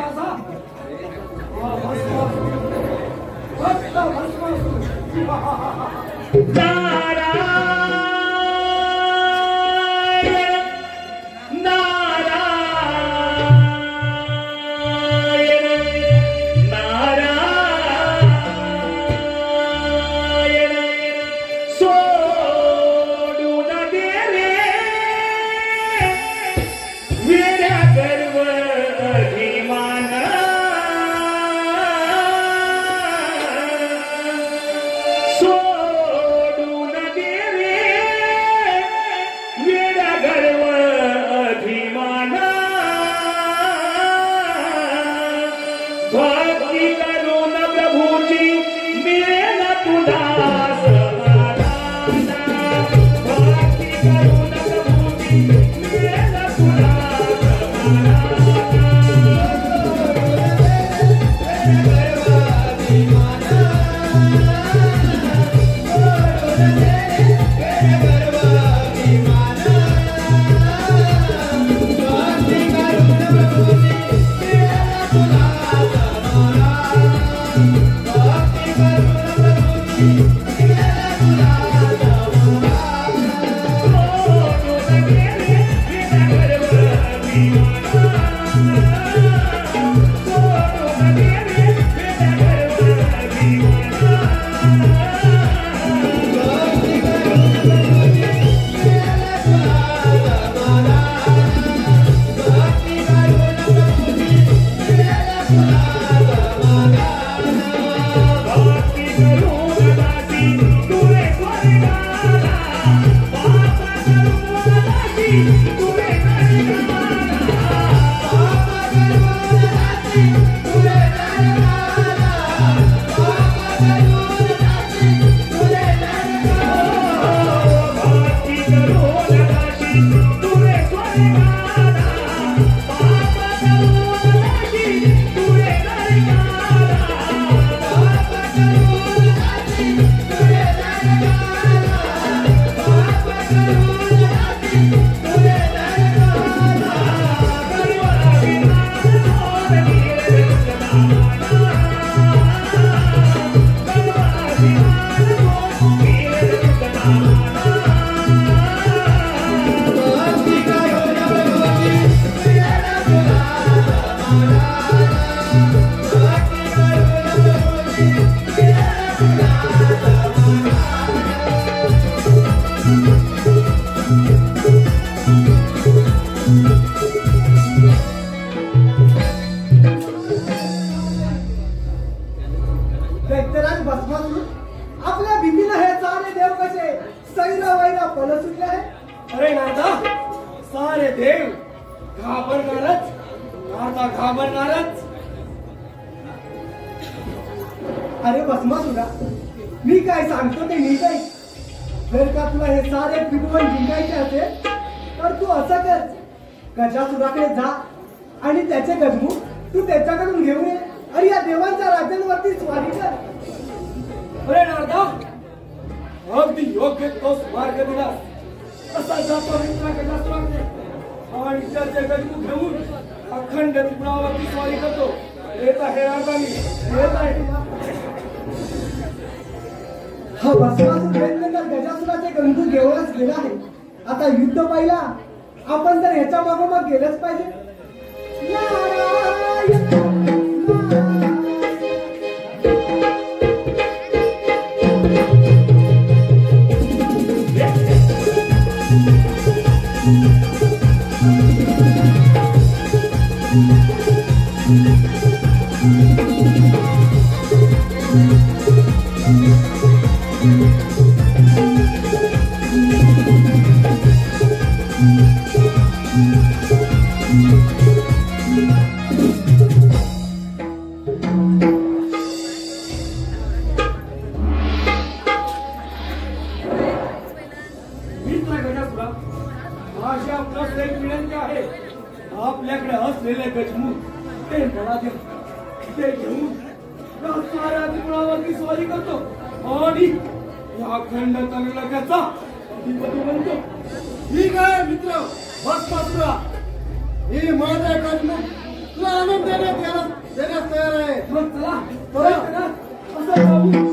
Oh, घाबरणारच, आता घाबरणारच. अरे भस्मासुरा, मी काय सांगतो ते नीट ऐक. जर का तुला हे सारे त्रिभुवन जिंकायचे असेल तर तू असं कर, गजासुराकडे जा आणि त्याचे गजमुख तू त्याच्याकडून घेऊन ये आणि या देवांच्या राज्यांवरती स्वारी कर. अरे नारदा, अगदी योग्य तोच मार्ग दिला. असा जातो मित्रा गजासुराकडे आणि त्याचे गजमुख घेऊन अखंड त्रिपुरावरती स्वारी करतो. येत आहे नारदानी, येत आहे. हा भस्मासुर तर गजासुराचे गंधू घेऊनच गेला आहे. आता युद्ध पाहिला, आपण तर ह्याच्या मागोमाग गेलंच पाहिजे. नारायण, नारायण. माझी आपणास एक विनंती आहे. आपल्याकडे असलेले गजमुख ते मला दे. ते घेऊन साऱ्या त्रिपुरावरती स्वारी करतो आणि या अखंड तालुक्याचा अधिपती बनतो. ठीक आहे मित्र, भस्मासुरा, ही माझा गजमुख तुला आनंद देण्यास तयार आहे. मग चला असं जाऊ.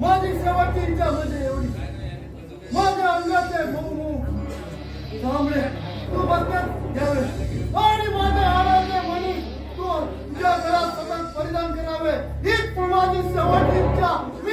माझी शेवटची इच्छा म्हणजे एवढी, माझ्या अंगाचे मऊ तांबडे तू बसण्यात घ्यावे आणि माझ्या हाडाचे मणी तू तुझ्या घरात सतत परिधान करावे, हीच माझी शेवटची इच्छा. मी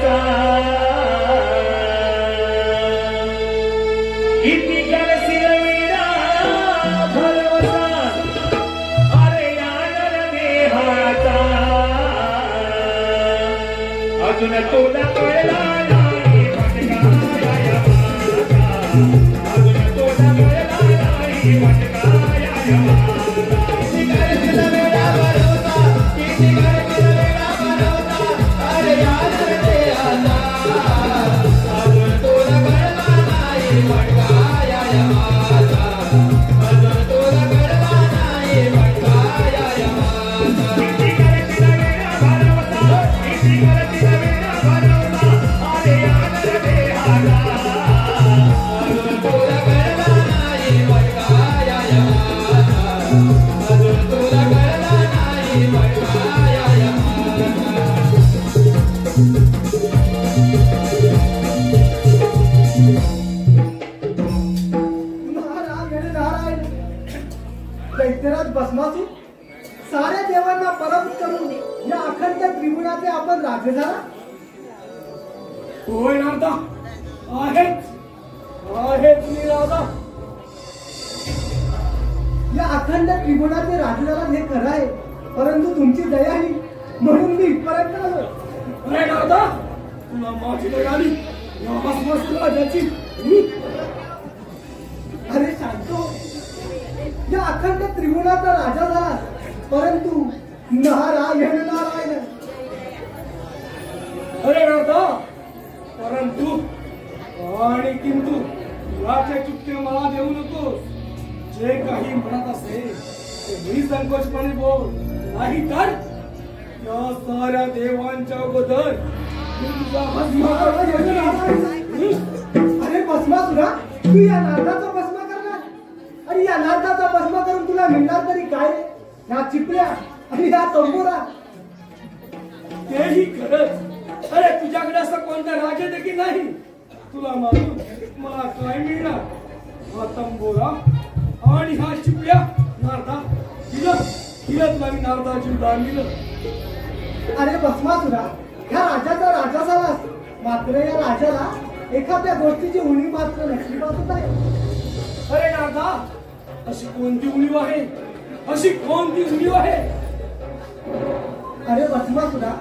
देहाचा किती करशील विना भरवसा अरे यानर देहाचा अजून तुला कळला नाही भटका या माझा अजून तुला कळला नाही भटका या माझा किती करशील विना भरवसा किती करशील विना भरवसा अरे यानर देहाचा अजून तुला कळला नाही भटका या माझा अजून तुला कळला नाही भटका या माझा किती करशील विना भरवसा किती करशील विना भरवसा अरे यानर देहाचा अजून तुला कळला नाही भटका या माझा अजून तुला कळला नाही भटका या नारायण नारायण दैत्यराज भस्मासूर साऱ्या देवांना पराभूत करून या अखंड त्रिगुणाचे आपण राजे झाला. होय नारदा आहेच मी राजा. या अखंड त्रिगुणाचे राजे झाला हे खरं आहे, परंतु तुमची दया ही म्हणून मी इथपर्यंत आलो. अरे नारदा तुला माझी दया आली या भस्मासूर राजाची. अरे शांतो, या अखंड त्रिगुणाचा राजा झाला, परंतु नारायण नारायण. अरे नारदा परंतु आणि किंतु याचे चुटके मला देऊ नको. जे काही म्हणत असेल ते मी संकोचपणे बोल, नाही तर या साऱ्या देवांच्या अगोदर तुमचा भस्म अरे भस्मासुरा, तू या नारदाचा भस्म करणार आणि या नारदाचा भस्म करून तुला मिळणार तरी काय? ह्या चिपल्या आणि ह्या तंबोरा. तेही खरंच. अरे तुझ्याकडे असं कोणता राजा देखील नाही. तुला मालूम मला काय मिळणार? हा तंबोरा आणि हा चिपल्या. नारदा दिलं तुला मी नारदाची दान दिलं. अरे भस्मासुरा, ह्या राजाचा राजा झालास, मात्र या राजाला एखाद्या गोष्टीची उणीव मात्र नशिबातच आहे. अरे नारदा अशी कोणती उणीव आहे? अशी कोणती उणीव आहे? अरे भस्मासुरा,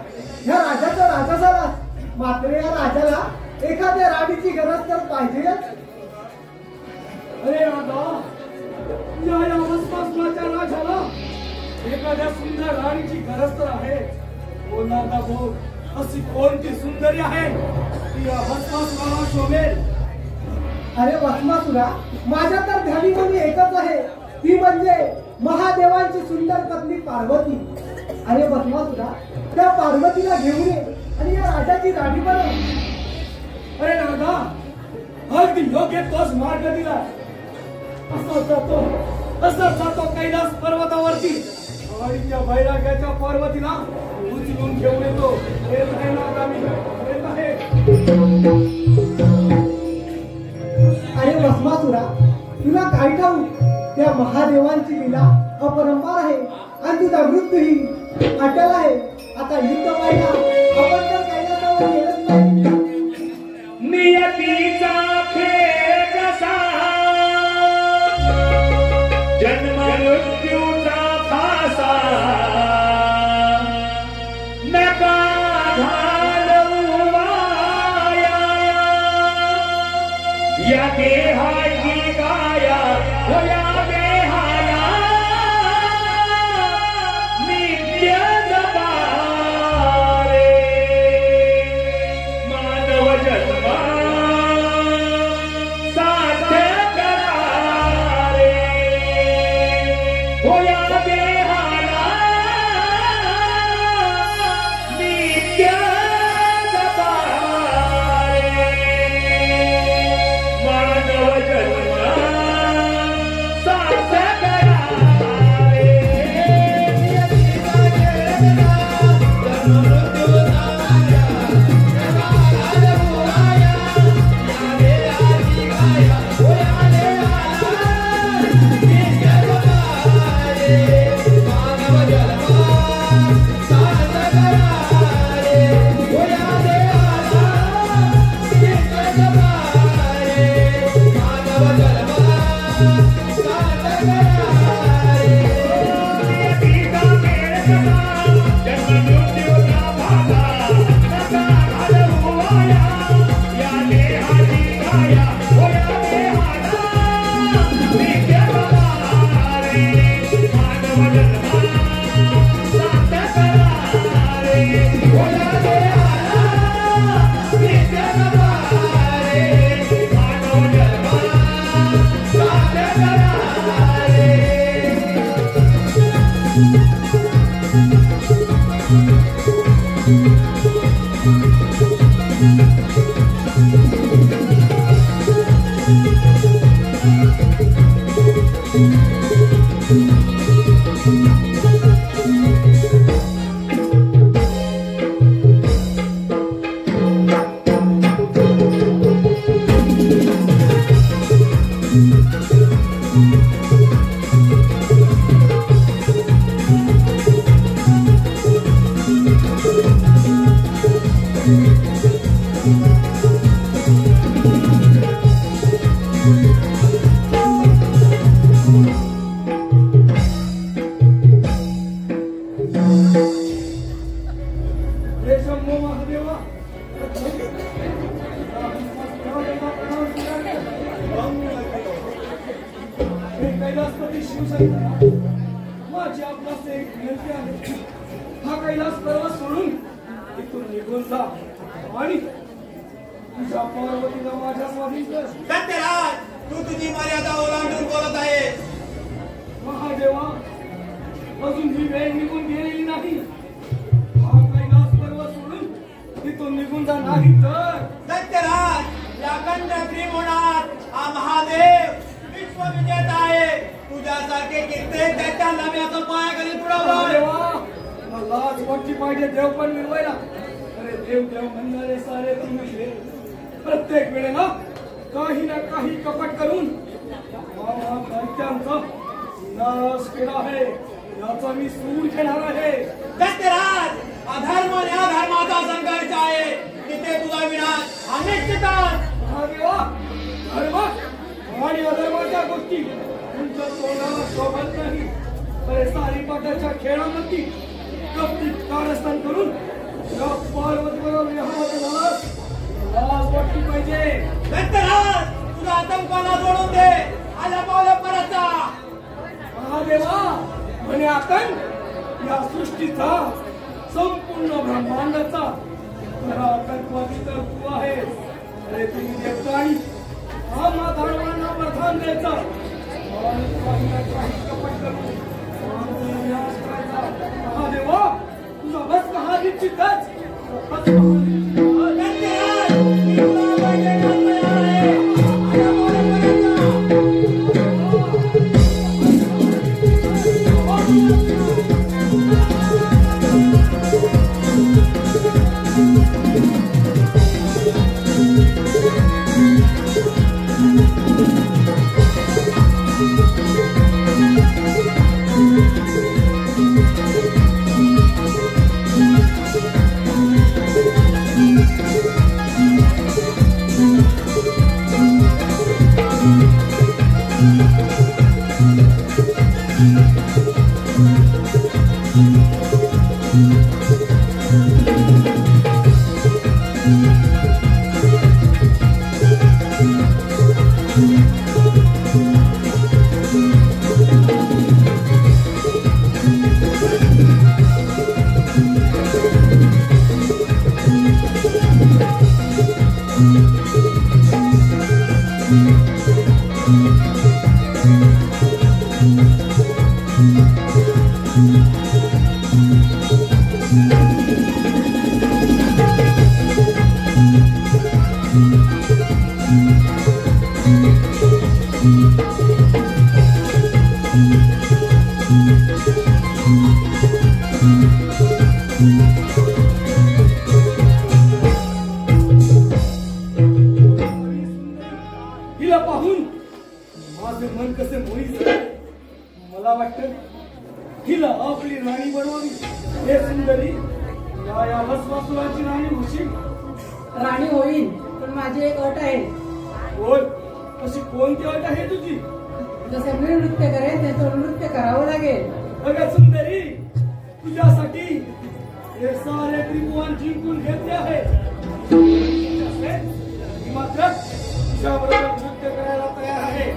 ह्या राजाचा राजा झालास, मात्र या राजाला एखाद्या राणीची गरज तर पाहिजेच. अरे नारदा या भस्मासुराच्या राजाला एखाद्या सुंदर राणीची गरज तर आहे. बोल नारदा बोल, अशी कोणती सुंदरी आहे की या भस्मासुराला शोभेल? अरे भस्मासुरा, माझ्या तर ध्यानीमनी एकच आहे, ती म्हणजे महादेवांची सुंदर पत्नी पार्वती. अरे भस्मासुरा, त्या पार्वतीला घेऊन ये आणि या राजाची राणी बनव. अरे नारदा अगदी योग्य तोच मार्ग दिला. असा जातो कैलास पर्वतावरती आणि त्या वैराग्याच्या पार्वतीला उचलून घेऊन येतो. येत आहे नारदा, मी येत आहे. अरे भस्मासुरा, तुला काय ठाऊक, त्या महादेवांची लीला अपरंपार आहे आणि तुझा मृत्यूही अटल आहे. आता युद्ध व्हायला आपण तर कैलासावर गेलंच नाही. नियतीचा खेळ कसा जन्म मृत्यूचा फासा नका घालवू वाया या देहाची काया हो या देहाला नित्य जपा रे मानव जन्मा साध्य करा रे हो या देहाला नित्य जपा रे मानव जन्मा साध्य करा रे नियतीचा खेळ जन्म मृत्यूचा माया नका घालवू वाया या देहाची काया हो या देहाला नित्य जपा रे मानव जन्मा साध्य करा रे हो या देहाला सर्व सोडून इथून निघून जा आणि तुझ्या पार्वतीला माझ्या स्वाधीन कर. सत्यराज, तू तुझी मर्यादा ओलांडून बोलत आहेस. महादेवा, अजून ही वेळ निघून गेलेली नाही. हा कैलास पर्वत सोडून इथून निघून जा, नाही तर सत्यराज, या अखंड त्रिभुवनात हा महादेव विश्वविजेता आहे. तुझ्यासारखे कित्येक त्याच्या नाम्याचं पायाखाली तुडवलं. महादेवा, मला लाज वाटली पाहिजे देव पण मिळवायला. अरे देव देव म्हणणारे सारे तुम्ही प्रत्येक वेळेला काही ना काही कपट करून दैत्यांचा नाश केला आहे. याचा मी सूड घेणार आहे. सत्यराज, अधर्म आणि अधर्माचा संघर्ष आहे. तिथे तुझा विनाश हा निश्चितच. महादेवा, धर्म आणि अधर्माच्या गोष्टी तुमच्या तोंडाला शोभत नाही. अरे सारी पाटाच्या खेळामध्ये कपटी कारस्थान करून या पार्वतीवर विवाहामध्ये झालास. लाज वाटली पाहिजे. सत्यराज, तुझा आतंकाला सोडून दे. आल्या पावलं परत जा. महादेवा, म्हणे आपण या सृष्टीचा संपूर्ण ब्रह्मांडाचा खरा आतंकवादी तर तू आहेस. अरे तुम्ही देवता आणि आम्हा धर्मांना प्रधान द्यायचा आणि काही ना काही कपट करून आमचा विनाश करायचा. महादेवा, तुझा बस हा निश्चितच. बस हा निश्चितच. सत्यराज, मी तुला पाहिजे घालणार आहे. आल्या पावलं परत हिला पाहून माझे मन कसे मोहित झाले. मला वाटतं हिला आपली राणी बनवावी. हे सुंदरी, या भस्मासुराची राणी होशील. राणी होईल, पण माझी एक अट आहे. बोल, अशी कोणती अट आहे तुझी? जसं मी नृत्य करेन त्याचं नृत्य करावं लागेल. अगं सुंदरी, तुझ्यासाठी हे सारे त्रिभुवन जिंकून घेतले आहे. मी मात्र तुझ्याबरोबर नृत्य करायला तयार आहे.